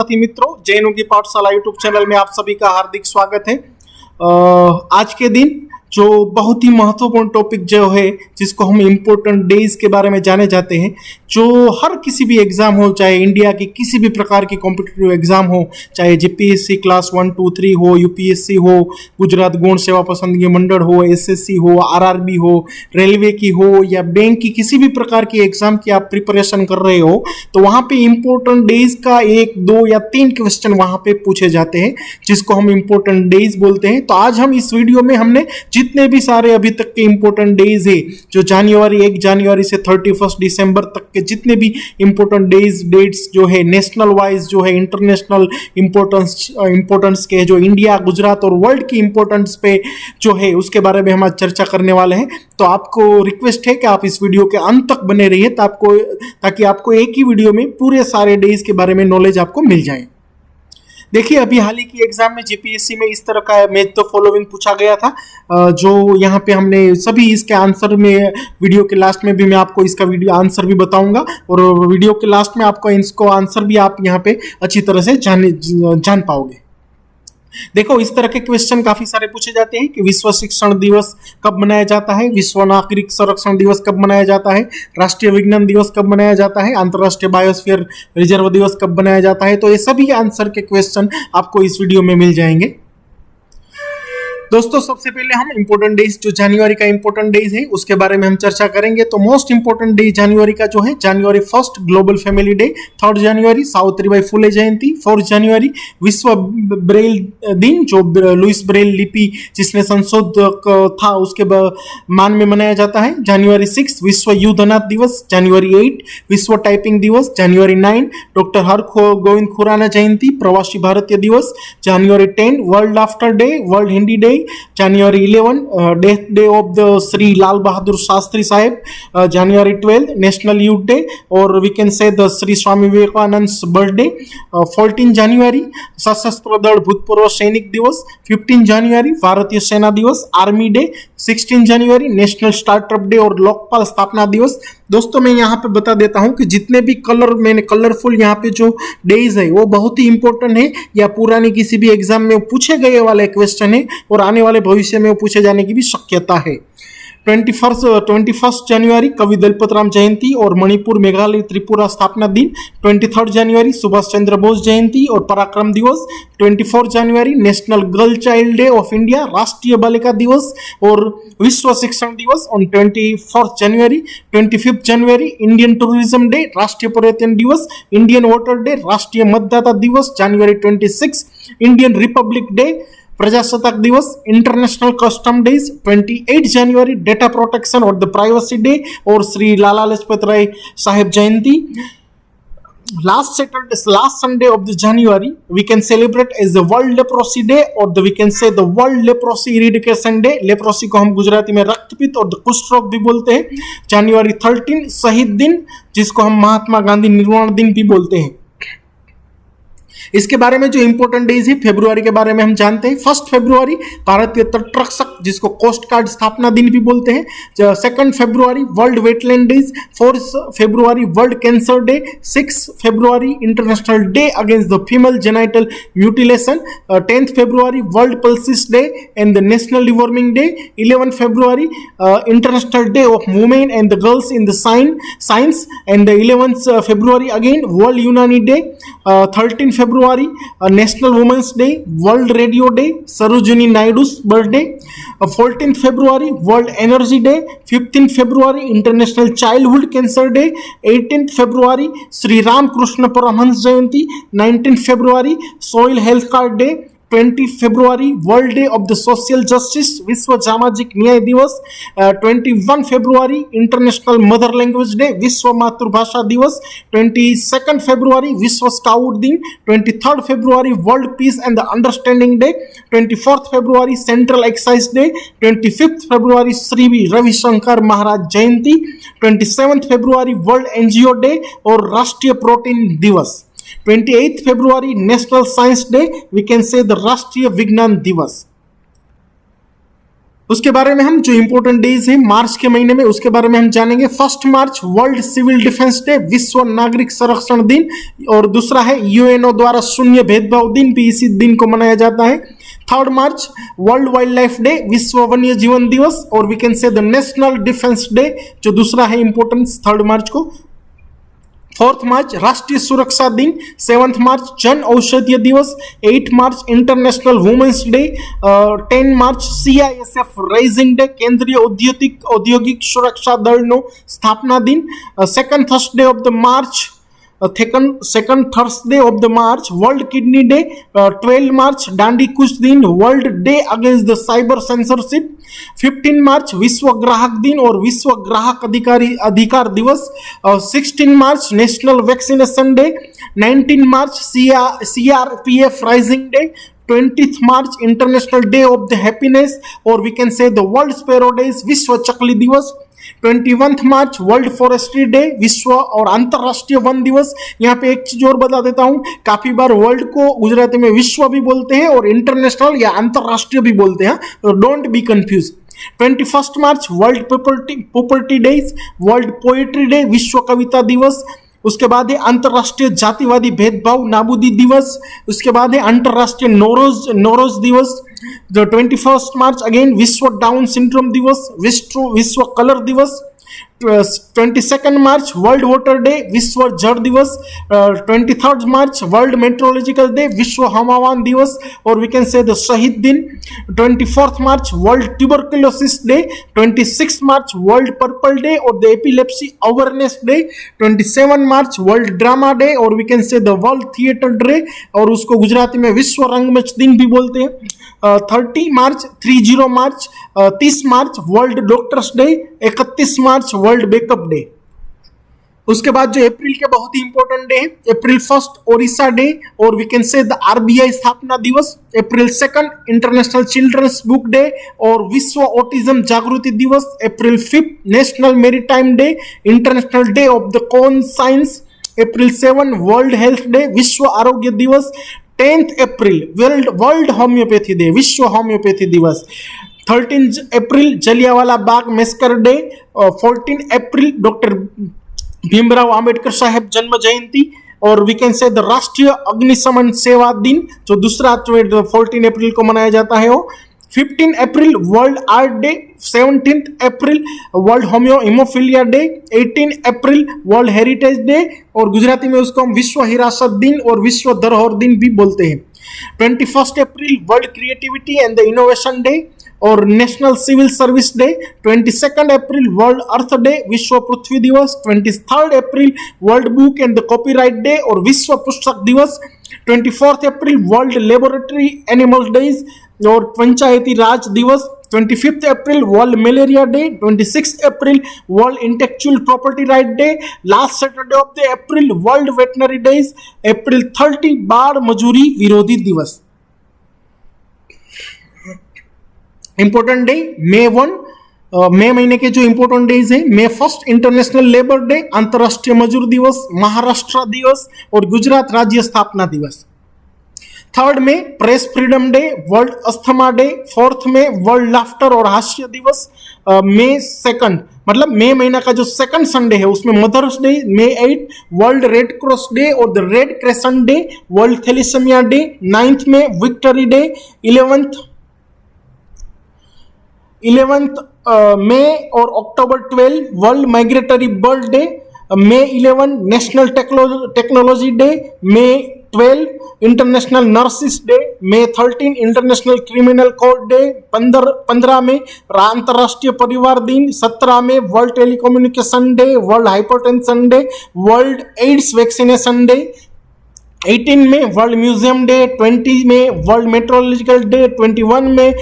साथी मित्रों, जैन की पाठशाला यूट्यूब चैनल में आप सभी का हार्दिक स्वागत है। आज के दिन जो बहुत ही महत्वपूर्ण टॉपिक जो है, जिसको हम इम्पोर्टेंट डेज के बारे में जाने जाते हैं, जो हर किसी भी एग्जाम हो, चाहे इंडिया की किसी भी प्रकार की कॉम्पिटिटिव एग्जाम हो, चाहे जीपीएससी क्लास 1, 2, 3 हो, यूपीएससी हो, गुजरात गौण सेवा पसंदगी मंडल हो, एसएससी हो, आरआरबी हो, रेलवे की हो या बैंक की किसी भी प्रकार की एग्जाम की आप प्रिपरेशन कर रहे हो, तो वहां पे इंपॉर्टेंट डेज का 1, 2 या 3 क्वेश्चन वहां पे पूछे जाते हैं, जिसको हम इंपॉर्टेंट डेज बोलते हैं। तो आज हम इस वीडियो में हमने जितने भी सारे अभी तक के इंपॉर्टेंट डेज है, जो 1 जनवरी से 31 दिसंबर तक के जितने भी इंपॉर्टेंट डेट्स जो है, नेशनल वाइज जो है, इंटरनेशनल इंपॉर्टेंस के, जो इंडिया, गुजरात और वर्ल्ड की इंपॉर्टेंस पे जो है, उसके बारे में हम आज चर्चा करने वाले हैं। तो आपको रिक्वेस्ट है कि आप इस वीडियो के अंत तक बने रहिए, ताकि आपको एक ही वीडियो में पूरे सारे डेज के बारे में नॉलेज आपको मिल जाए। देखिए, अभी हाल ही की एग्जाम में जीपीएससी में इस तरह का मैच द फॉलोइंग पूछा गया था, जो यहाँ पे हमने सभी इसके आंसर में, वीडियो के लास्ट में भी मैं आपको इसका वीडियो आंसर भी बताऊंगा, और वीडियो के लास्ट में आपको इसको आंसर भी आप यहाँ पे अच्छी तरह से जान पाओगे। देखो, इस तरह के क्वेश्चन काफी सारे पूछे जाते हैं कि विश्व शिक्षण दिवस कब मनाया जाता है, विश्व नागरिक संरक्षण दिवस कब मनाया जाता है, राष्ट्रीय विज्ञान दिवस कब मनाया जाता है, अंतरराष्ट्रीय बायोस्फीयर रिजर्व दिवस कब मनाया जाता है। तो ये सभी आंसर के क्वेश्चन आपको इस वीडियो में मिल जाएंगे। दोस्तों, सबसे पहले हम इंपॉर्टेंट डेज, जो जनवरी का इंपॉर्टेंट डेज है, उसके बारे में हम चर्चा करेंगे। तो मोस्ट इंपॉर्टेंट डे जनवरी का जो है, जनवरी 1 ग्लोबल फैमिली डे, 3 जनवरी सावित्रीबाई फुले जयंती, 4 जनवरी विश्व ब्रेल दिन, जो लुइस ब्रेल लिपि जिसने संशोधक था उसके मान में मनाया जाता है। जनवरी 6 विश्व युद्ध अनाथ दिवस, जनवरी 8 विश्व टाइपिंग दिवस, जनवरी 9 डॉक्टर हर गोविंद खुराना जयंती, प्रवासी भारतीय दिवस, जनवरी 10 world laughter day, world Hindi day, January 11 death day of the Sri Lal Bahadur Shastri Sahib, January 12 National Youth Day, or we can say the Sri Swami Vivekananda's birthday, 14 January सशस्त्र दल भूतपूर्व सैनिक दिवस, 15 जनवरी भारतीय सेना दिवस, आर्मी डे, 16 जनवरी national startup day और लोकपाल स्थापना दिवस। दोस्तों, मैं यहाँ पे बता देता हूँ कि जितने भी मैंने कलरफुल यहाँ पे जो डेज है, वो बहुत ही इंपॉर्टेंट है, या पुरानी किसी भी एग्जाम में पूछे गए वाले क्वेश्चन है, और आने वाले भविष्य में वो पूछे जाने की भी शक्यता है। 21 जनवरी कवि दलपत राम जयंती और मणिपुर, मेघालय, त्रिपुरा स्थापना दिन, 23 जनवरी सुभाष चंद्र बोस जयंती और पराक्रम दिवस, 24 जनवरी national girl child day of India, राष्ट्रीय बालिका दिवस और विश्व शिक्षण दिवस ऑन 24 जनवरी, 25 जनवरी इंडियन टूरिज्म डे, राष्ट्रीय पर्यटन दिवस, इंडियन वोटर डे, राष्ट्रीय मतदाता दिवस, जनवरी 26 इंडियन रिपब्लिक डे, प्रजासत्ताक दिवस, इंटरनेशनल कस्टम डेज, 28 जनवरी डेटा प्रोटेक्शन और द प्राइवेसी डे और श्री लाला लाजपत राय साहेब जयंती। Last Sunday of the January we can celebrate as the World Leprosy Day, or we can say the World Leprosy Eradication Day। Leprosy को हम गुजराती में रक्तपित्त और कुष्ठ रोग भी बोलते हैं। जनवरी 13 शहीद दिन, जिसको हम महात्मा गांधी निर्वाण दिन भी बोलते हैं। इसके बारे में जो इंपॉर्टेंट डेज है, फरवरी के बारे में हम जानते हैं। 1 फरवरी भारतीय तटरक्षक, जिसको कोस्ट गार्ड स्थापना दिन भी बोलते हैं। 2 फरवरी वर्ल्ड वेटलैंड डेज, 4 फरवरी वर्ल्ड कैंसर डे, 6 फरवरी international day against the female genital mutilation, 10 फरवरी world pulses day and the national deworming day, 11 फरवरी international day of women and the girls in the science and the 11 फरवरी again world Unani day, 13 फरवरी national women's day, world radio day, Sarojini Naidu's birthday, 14 फरवरी world energy day, 15 फरवरी international childhood cancer day, 18 फरवरी श्री राम कृष्ण परमहंस जयंती, 19 फरवरी soil health card day, 20 फरवरी world day of the social justice, विश्व सामाजिक न्याय दिवस, 21 फरवरी इंटरनेशनल मदर लैंग्वेज डे, विश्व मातृभाषा दिवस, 22 फरवरी विश्व स्काउट दिन, 23 फरवरी world peace and the understanding day, 24 फरवरी सेंट्रल एक्साइज डे, 25 फरवरी श्री रविशंकर महाराज जयंती, 27 फरवरी वर्ल्ड एनजीओ डे और राष्ट्रीय प्रोटीन दिवस, 28 फरवरी national science day, we can say the राष्ट्रीय विज्ञान दिवस। उसके बारे में हम जो इंपॉर्टेंट डेज है मार्च के महीने में उसके बारे में हम जानेंगे। 1 मार्च वर्ल्ड सिविल डिफेंस डे, विश्व नागरिक संरक्षण दिन, और दूसरा है यूएनओ द्वारा शून्य भेदभाव दिन भी इसी दिन को मनाया जाता है। 3 March world wildlife day, विश्व वन्य जीवन दिवस, और we can say the national defence day जो दूसरा है इंपॉर्टेंस 3 मार्च को। 4 मार्च राष्ट्रीय सुरक्षा दिन, 7 मार्च जन औषधीय दिवस, 8 March international women's day, 10 March CISF rising day, केंद्रीय औद्योगिक सुरक्षा दल नो स्थापना दिन, second Thursday of the March, second Thursday of the March world kidney day, 12 March Dandi कुछ दिन, world day against the cyber censorship, 15 March विश्व ग्राहक दिन और विश्व ग्राहक अधिकार दिवस, 16 March national vaccination day, 19 March CRPF rising day, 20th March international day of the happiness, और we can say the world sparrow days, विश्व चकली दिवस, 21 मार्च वर्ल्ड फॉरेस्ट्री डे, विश्व और अंतरराष्ट्रीय वन दिवस। यहाँ पे एक चीज और बता देता हूँ, काफी बार वर्ल्ड को गुजराती में विश्व भी बोलते हैं और इंटरनेशनल या अंतरराष्ट्रीय भी बोलते हैं, तो don't be confuse. 21 March world property days, world poetry day, विश्व कविता दिवस। उसके बाद है अंतरराष्ट्रीय जातिवादी भेदभाव नाबूदी दिवस। उसके बाद है अंतरराष्ट्रीय नौरोज दिवस। जो 21 मार्च अगेन विश्व डाउन सिंड्रोम दिवस, विश्व कलर दिवस। 22 मार्च वर्ल्ड वाटर डे, विश्व जल दिवस। 23 मार्च वर्ल्ड मेट्रोलॉजिकल डे, विश्व हवामान दिवस और वी कैन से द शहीद दिन। 24 March world tuberculosis day. 26 March world purple day और the epilepsy awareness day. 27 March world drama day और we can say the world theatre day, और उसको गुजराती में विश्व रंगमंच दिन भी बोलते हैं। 30 मार्च 30 मार्च वर्ल्ड डॉक्टर्स डे। 31 मार्च वर्ल्ड बैकअप डे। उसके बाद जो अप्रैल के बहुत ही इंपॉर्टेंट डे है, अप्रैल 1 ओडिशा डे और we can say the RBI स्थापना दिवस। April 2 international children's book day और विश्व ऑटिज्म जागृति दिवस। April 5 national maritime day, international day of the conscience. April 7 world health day, विश्व आरोग्य दिवस। 10 अप्रैल वर्ल्ड होम्योपैथी डे, विश्व होम्योपैथी दिवस। 13 April Jallianwala Bagh massacre day. 14 April doctor Bhimrao Ambedkar साहब जन्म जयंती और वी कैन से द राष्ट्रीय अग्निशमन सेवा दिन जो दूसरा 14 अप्रैल को मनाया जाता है वो। 15 April world art day. 17 April world haemophilia day. 18 April world heritage day और गुजराती में उसको हम विश्व हिरासत दिन और विश्व धरोहर दिन भी बोलते हैं। 21 April world creativity and the innovation day और national civil service day. 22 April world earth day, विश्व पृथ्वी दिवस। 23 April world book and the copyright day और विश्व पुस्तक दिवस। 24 April world laboratory animal days और पंचायती राज दिवस। 25 April world malaria day. 26 April world intellectual property right day. Last Saturday of the April world veterinary days. April 30 बाढ़ मजूरी विरोधी दिवस। इंपॉर्टेंट डे मे 1 मई महीने के जो इंपॉर्टेंट डेज है, मे 1 इंटरनेशनल लेबर डे, अंतरराष्ट्रीय मजदूर दिवस, महाराष्ट्र दिवस और गुजरात राज्य स्थापना दिवस। 3 में press freedom day, world asthma day. 4 में वर्ल्ड लाफ्टर और हास्य दिवस। मे 2 मतलब मई महीना का जो 2nd संडे है उसमें mother's day. May 8 world red cross day और the red crescent day, world thalassemia day. 9 में विक्ट्री डे। 11th मई और October 12 world migratory bird day. May 11 national technology day. May 12 international nurses day. May 13 international criminal code day. 15 में अंतरराष्ट्रीय परिवार दिन। 17 में world telecommunication day, world hypertension day, world AIDS vaccination day. 18 में world museum day. 20 में world meteorological day. 21 में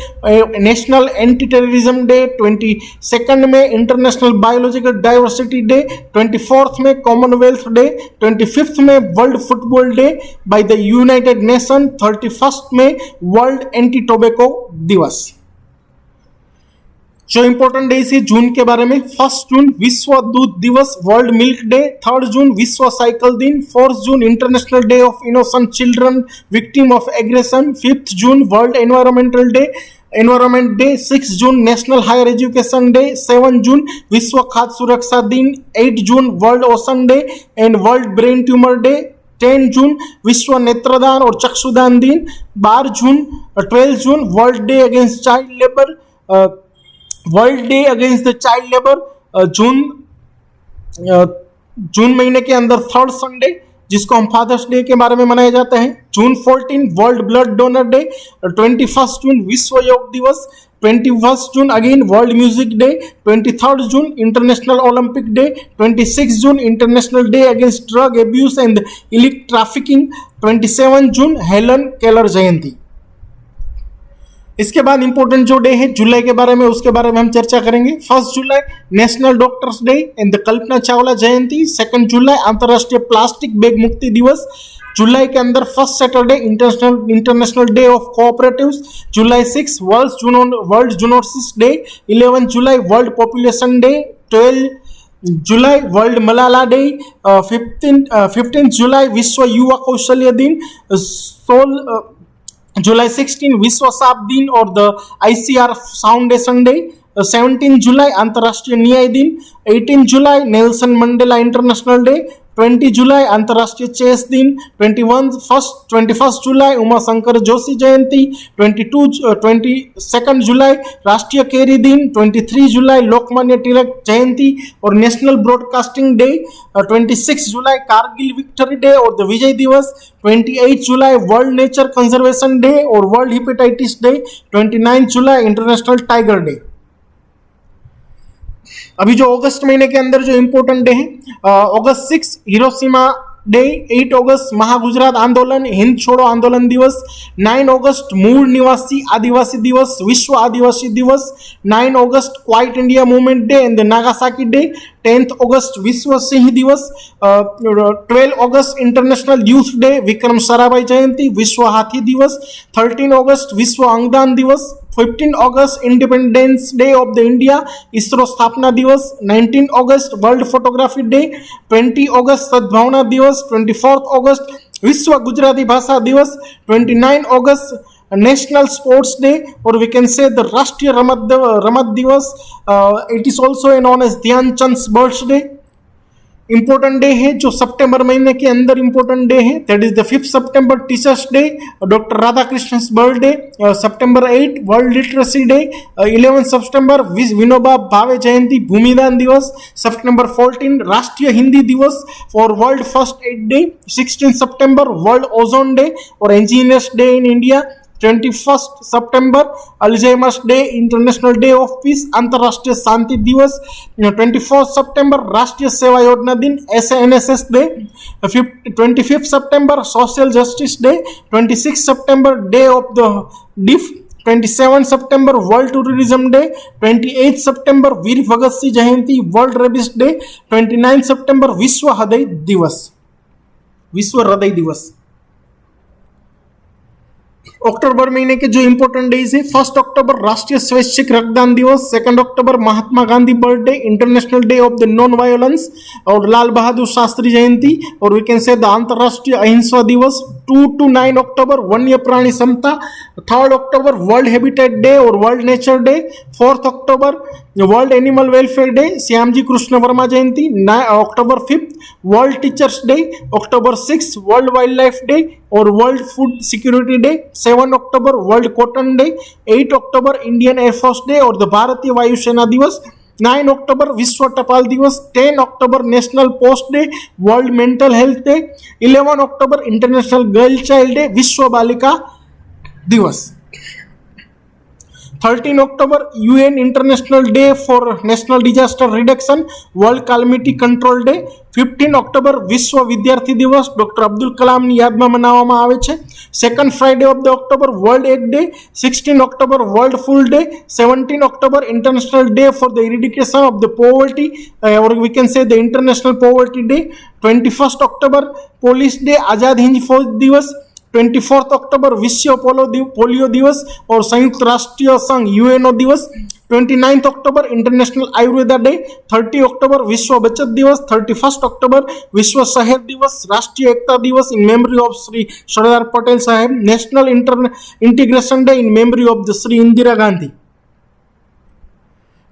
national anti terrorism day. 22 में international biological diversity day. 24 में कॉमनवेल्थ डे। 25 में world football day by the United nation. 31 में world anti tobacco दिवस। जो important days है जून के बारे में, 1 जून विश्व दूध दिवस, वर्ल्ड मिल्क डे। 3 जून विश्व साइकिल दिन। 4 June international day of innocent children victim of aggression. 5 June world environmental day. Environment day, 6 June national higher education day, 7 June विश्व खाद्य सुरक्षा दिन, 8 June world ocean day and world brain tumour day, 10 June विश्व नेत्रदान और चक्षुदान दिन, 12 June world day against child labour, world day against the child labour, June महीने के अंदर थर्ड संडे जिसको हम फादर्स डे के बारे में मनाया जाता है, June 14 world blood donor day, 21 June विश्व योग दिवस, 21 June again world music day, 23 June international Olympic day, 26 June international day against drug abuse and इलिक ट्रैफिकिंग, 27 जून हेलन केलर जयंती। इसके बाद इंपॉर्टेंट जो डे है जुलाई के बारे में, उसके बारे में हम चर्चा करेंगे। 1 July national doctors day and the Kalpana Chawla जयंती, 2 जुलाई अंतरराष्ट्रीय प्लास्टिक बैग मुक्ति दिवस, जुलाई के अंदर first Saturday international day of cooperatives, July 6 world zoonosis day, 11 July world population day, 12 July world Malala day, 15 July विश्व युवा कौशल्य दिन, 16 जुलाई 16 विश्व सांप दिन और द ICR फाउंडेशन डे, 17 जुलाई अंतर्राष्ट्रीय न्याय दिन, 18 जुलाई नेल्सन मंडेला इंटरनेशनल डे, 20 जुलाई अंतर्राष्ट्रीय चेस दिन, 21 जुलाई उमा शंकर जोशी जयंती, 22 जुलाई राष्ट्रीय केरी दिन, 23 जुलाई लोकमान्य तिलक जयंती और नेशनल ब्रॉडकास्टिंग डे, 26 जुलाई कारगिल विक्ट्री डे और द विजय दिवस, 28 जुलाई वर्ल्ड नेचर कंजर्वेशन डे और वर्ल्ड हेपेटाइटिस डे, 29 जुलाई इंटरनेशनल टाइगर डे। अभी जो अगस्त महीने के अंदर जो इंपॉर्टेंट डे है, अगस्त 6 हिरोशिमा डे, 8 अगस्त महागुजरात आंदोलन हिंद छोड़ो आंदोलन दिवस, 9 अगस्त मूल निवासी आदिवासी दिवस विश्व आदिवासी दिवस, 9 अगस्त quit India movement day and the Nagasaki day, 10 अगस्त विश्व सिंह दिवस, 12 अगस्त international youth day Vikram Sarabhai जयंती विश्व हाथी दिवस, 13 अगस्त विश्व अंगदान दिवस, 15 अगस्त independence day of the India ISRO स्थापना दिवस, 19 अगस्त वर्ल्ड फोटोग्राफी डे, 20 अगस्त सद्भावना दिवस, 24 अगस्त विश्व गुजराती भाषा दिवस, 29 अगस्त नेशनल स्पोर्ट्स डे और वी कैन से द राष्ट्रीय रमत दिवस, it is also known as Dhyanchand birthday. Important day है जो सितंबर महीने के अंदर इंपॉर्टेंट डे है, दैट इज द 5 सितंबर teachers day, doctor Radhakrishnan birthday, सितंबर 8 वर्ल्ड लिटरेसी डे, 11 सितंबर विनोबा भावे जयंती भूमिदान दिवस, सितंबर 14 राष्ट्रीय हिंदी दिवस और वर्ल्ड फर्स्ट एड डे, 16 सितंबर वर्ल्ड ओजोन डे और engineers day in India, 21 September Alzheimer's day international day of peace अंतरराष्ट्रीय शांति दिवस, 24 सितंबर राष्ट्रीय सेवा योजना दिन SNSS day, 25 September social justice day, 26 September day of the diff, 27 September world tourism day, 28 September Veer Bhagat Singh Jayanti world rabies day, 29 सितंबर विश्व हृदय दिवस। अक्टूबर महीने के जो इंपॉर्टेंट डेज है, 1 अक्टूबर राष्ट्रीय स्वैच्छिक रक्तदान दिवस, 2 अक्टूबर Mahatma Gandhi birthday international day of the non violence और लाल बहादुर शास्त्री जयंती और वी कैन से द अंतरराष्ट्रीय अहिंसा दिवस, 2 to 9 अक्टूबर वन्य प्राणी समता, 3 अक्टूबर वर्ल्ड हैबिटेट डे और वर्ल्ड नेचर डे, 4 अक्टूबर world animal welfare day Shyamji Krishna Varma जयंती, 9 अक्टूबर 5 वर्ल्ड टीचर्स डे, अक्टूबर 6 वर्ल्ड वाइल्ड लाइफ डे और वर्ल्ड फूड सिक्योरिटी डे, 7 अक्टूबर वर्ल्ड कॉटन डे, 8 अक्टूबर इंडियन एयरफोर्स डे और द भारतीय वायुसेना दिवस, 9 अक्टूबर विश्व टपाल दिवस, 10 अक्टूबर national post day world mental health day, 11 अक्टूबर इंटरनेशनल गर्ल चाइल्ड डे विश्व बालिका दिवस, 13 अक्टूबर UN international day for national disaster reduction world calamity control day, 15 अक्टूबर विश्व विद्यार्थी दिवस डॉक्टर अब्दुल कलाम ની યાદમાં મનાવવામાં આવે છે, second Friday of the October world egg day, 16 અક્ટોબર વર્લ્ડ ફૂડ ડે, 17 અક્ટોબર international day for the eradication of the poverty और we can say the international poverty day, 21 अक्टूबर पुलिस डे आजाद हिंद फौज दिवस, 24 अक्टूबर विश्व पोलियो दिवस और संयुक्त राष्ट्रीय संघ UNO दिवस, 29 अक्टूबर इंटरनेशनल आयुर्वेदा डे, 30 अक्टूबर विश्व बचत दिवस, 31 अक्टूबर विश्व शहर दिवस, राष्ट्रीय एकता दिवस in memory of Shri Sardar Patel साहेब, national integration day in memory of the Shri Indira Gandhi.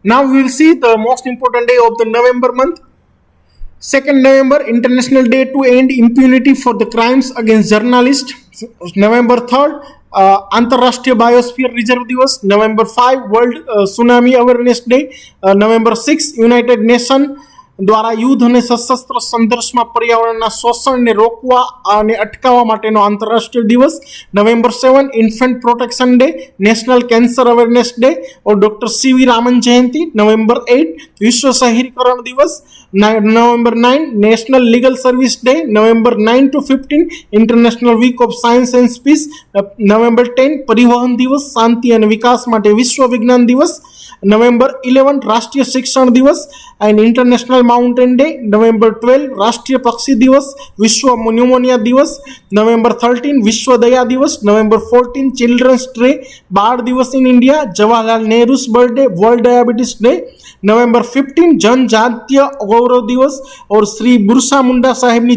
Now we will see the most important day of the November month. 2nd November International Day to End Impunity for the Crimes Against Journalists. November 3rd अंतरराष्ट्रीय biosphere reserve दिवस. November 5 world tsunami awareness day. November 6 United nation દ્વારા યુદ્ધ અને સશસ્ત્ર સંઘર્ષમાં પર્યાવરણના શોષણને રોકવા અને અટકાવવા માટેનો આંતરરાષ્ટ્રીય દિવસ. November 7 infant protection day, national cancer awareness day और डॉक्टर सीवी रामन जयंती. November 8 विश्व शहरीकरण दिवस. November 9 national legal service day. November 9 to 15 international week of science and peace. November 10 परिवहन दिवस, शांति અને વિકાસ માટે વિશ્વ વિજ્ઞાન દિવસ. November 11 राष्ट्रीय शिक्षण दिवस and international mountain day. November 12 राष्ट्रीय पक्षी दिवस, विश्व न्यूमोनिया दिवस. November 13 विश्व दया दिवस. November 14 चिल्ड्रंस डे, बाल दिवस in India. Jawaharlal Nehru birthday, world diabetes day. November 15 जनजातीय गौरव दिवस और श्री बिरसा मुंडा साहेबની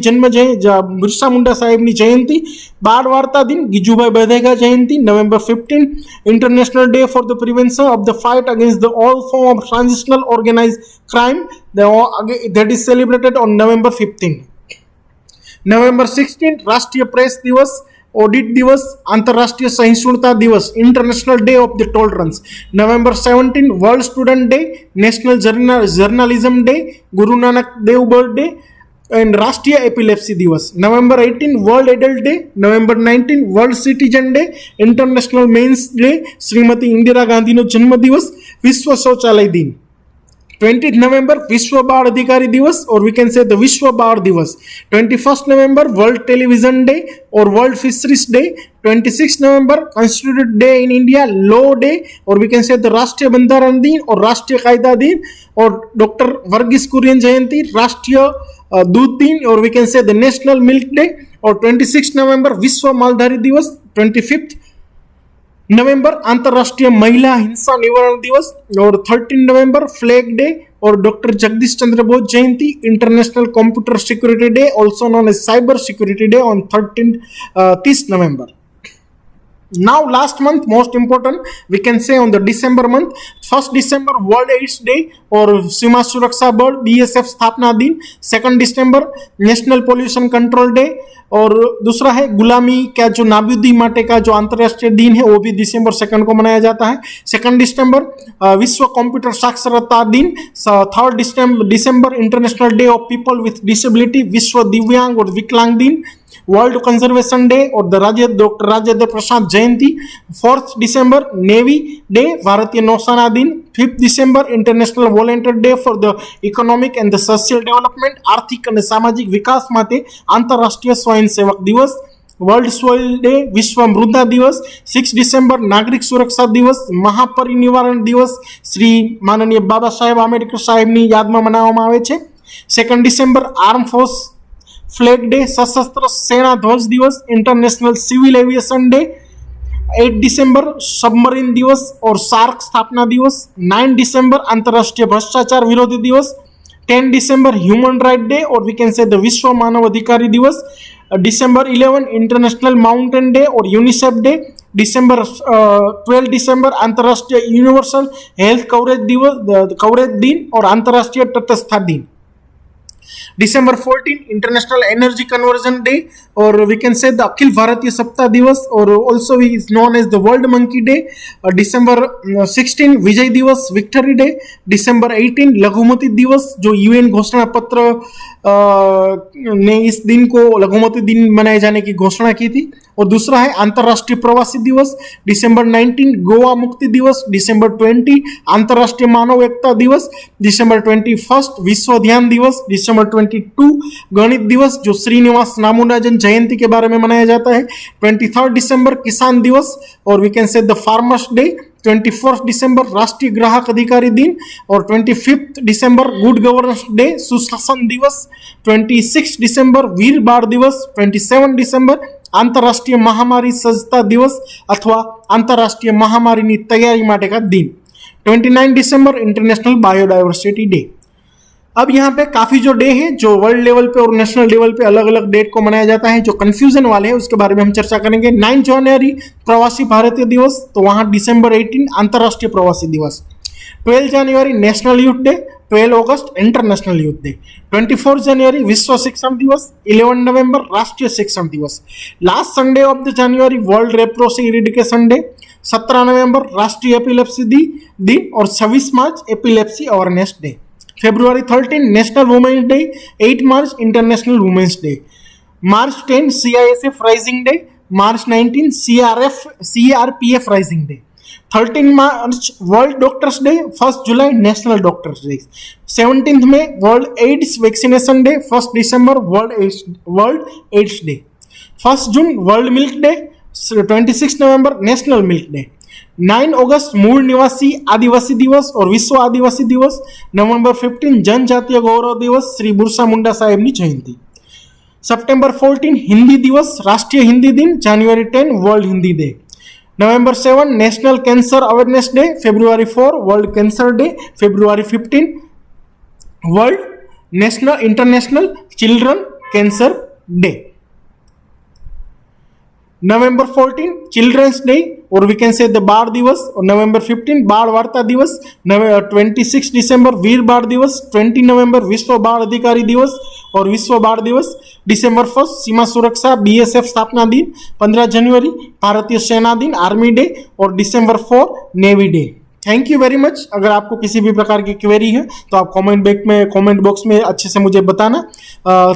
बिरसा मुंडा साहेबની जयंती. बाल वार्ता दिन, गिजुभाई बधेगा जयंती. November 15 international day for the prevention of the fight against the all form of transitional organised crime that is celebrated on November 15. November 16 राष्ट्रीय प्रेस दिवस, audit दिवस, अंतरराष्ट्रीय सहिष्णुता दिवस, international day of the tolerance. November 17 world student day, national journalism day, Guru Nanak Dev birthday and राष्ट्रीय epilepsy दिवस. November 18 world adult day. November 19 world citizen day, international men's day, Shrimati Indira गांधीનો जन्म दिवस, विश्व शौचालय दिन. 20 नवंबर विश्व बाल अधिकारी दिवस और वी कैन से द विश्व बाल दिवस. 21 नवंबर वर्ल्ड टेलीविजन डे और world fisheries day. 26 November constituted day in India, law day और वी कैन से द राष्ट्रीय बंधारण दिन और राष्ट्रीय कायदा दिन. और डॉक्टर वर्गीस कुरियन जयंती, राष्ट्रीय दूध दिन और we can say the national milk day. और 26 नवंबर विश्व मालधारी दिवस. 25 नवंबर अंतरराष्ट्रीय महिला हिंसा निवारण दिवस और 13 नवंबर फ्लैग डे और डॉक्टर जगदीश चंद्र बोस जयंती. International computer security day also known as cyber security day on 30 November. Now last month most important we can say on the December month. 1st December world AIDS day और सीमा सुरक्षा बल BSF स्थापना दिन. 2nd December national pollution control day और दूसरा है गुलामी का जो नाबूदी माटे का जो अंतर्राष्ट्रीय दिन है वो भी December 2 को मनाया जाता है. 2nd December विश्व कंप्यूटर साक्षरता दिन. 3rd December international day of people with disability, विश्व दिव्यांग और विकलांग दिन. वर्ल्ड कंजर्वेशन डे और डॉक्टर राजेंद्र प्रसाद जयंती. 4th December नेवी डे, भारतीय नौसेना दिन. 5th December international volunteer day for the economic and the social development, आर्थिक અને સામાજિક વિકાસ માટે આંતરરાષ્ટ્રીય સ્વયંસેવક દિવસ. વર્લ્ડ સોઇલ ડે, વિશ્વ મૃદા દિવસ. 6 December નાગરિક સુરક્ષા દિવસ, મહાપરિનિર્વાણ દિવસ શ્રી માનનીય બાબા સાહેબ આંબેડકર સાહેબની યાદમાં મનાવવામાં આવે છે. 2nd December arm force flag day, सशस्त्र सेना ध्वज दिवस, international civil aviation day. 8 December submarine दिवस और सार्क स्थापना दिवस. 9 December अंतरराष्ट्रीय भ्रष्टाचार विरोधी दिवस. 10 December ह्यूमन राइट डे और वी कैन से द विश्व मानव अधिकारी दिवस. December 11 इंटरनेशनल माउंटेन डे और यूनिसेफ डे. 12 December अंतरराष्ट्रीय यूनिवर्सल हेल्थ कवरेज दिन और अंतरराष्ट्रीय तटस्थता दिन. December 14 international energy conversion day और वी कैन से द अखिल भारतीय सप्ताह दिवस और also is known as the world monkey day. December 16 विजय दिवस, विक्टरी डे. December 18 लघुमती दिवस, जो UN घोषणा पत्र ने इस दिन को लघुमती दिन मनाए जाने की घोषणा की थी. और दूसरा है अंतरराष्ट्रीय प्रवासी दिवस. December 19 गोवा मुक्ति दिवस. December 20 अंतरराष्ट्रीय मानव एकता दिवस. December 21 विश्व ध्यान दिवस. December 22 गणित दिवस, जो श्रीनिवास रामानुजन जयंती के बारे में मनाया जाता है. 23rd December किसान दिवस और we can say the farmers day. 24th December राष्ट्रीय ग्राहक अधिकारी दिन और 25th December good governance day, सुशासन दिवस. 26 December वीर बाल दिवस. 27 December आंतरराष्ट्रीय महामारी सज्जता दिवस अथवा आंतरराष्ट्रीय महामारी तैयारी माटे का दिन. 29 दिसंबर इंटरनेशनल बायोडाइवर्सिटी डे। अब यहाँ पे काफी जो डे है जो वर्ल्ड लेवल पे और नेशनल लेवल पे अलग अलग डेट को मनाया जाता है, जो कंफ्यूजन वाले हैं उसके बारे में हम चर्चा करेंगे। 9 जनवरी प्रवासी भारतीय दिवस, तो वहाँ दिसंबर 18 अंतर्राष्ट्रीय प्रवासी दिवस। 12 जनवरी नेशनल यूथ डे, 12 अगस्त इंटरनेशनल यूथ डे। 24 जनवरी विश्व शिक्षण दिवस, 11 नवंबर राष्ट्रीय शिक्षण दिवस। लास्ट संडे ऑफ द जनवरी वर्ल्ड लेप्रोसी इरेडिकेशन डे, 17 नवंबर राष्ट्रीय एपिलेप्सी दिन और 26 March epilepsy awareness day. February 13 national women's day, 8 March international women's day. March 10 CISF rising day, March 19 CRPF rising day. 13 March world doctors day, 1 July national doctors day. 17 में world AIDS vaccination day, 1 दिसंबर world AIDS day. 1 June world milk day, 26 नवंबर national milk day. 9 अगस्त मूल निवासी आदिवासी दिवस और विश्व आदिवासी दिवस। नवंबर 15 जनजातीय गौरव दिवस, श्री बिरसा मुंडा साहेब की जयंती। सितंबर 14 हिंदी दिवस, राष्ट्रीय हिंदी दिन। जनवरी 10 वर्ल्ड हिंदी डे। नवंबर 7 national cancer awareness day. February 4 world cancer day. February 15 world international children cancer day. नवंबर 14 चिल्ड्रंस डे और वी कैन से द बाढ़ दिवस। और नवंबर 15 बाढ़ वार्ता दिवस। 26 दिसंबर वीर बाढ़ दिवस। 20 नवंबर विश्व बाढ़ अधिकारी दिवस और विश्व बाढ़ दिवस। दिसंबर 1 सीमा सुरक्षा BSF स्थापना दिन। 15 जनवरी भारतीय सेना दिन आर्मी डे और दिसंबर 4 navy day. Thank you very much. अगर आपको किसी भी प्रकार की क्वेरी है तो आप कमेंट बॉक्स में अच्छे से मुझे बताना।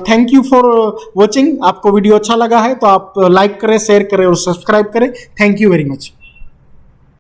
Thank you for watching. आपको वीडियो अच्छा लगा है तो आप लाइक करें, शेयर करें और सब्सक्राइब करें। Thank you very much.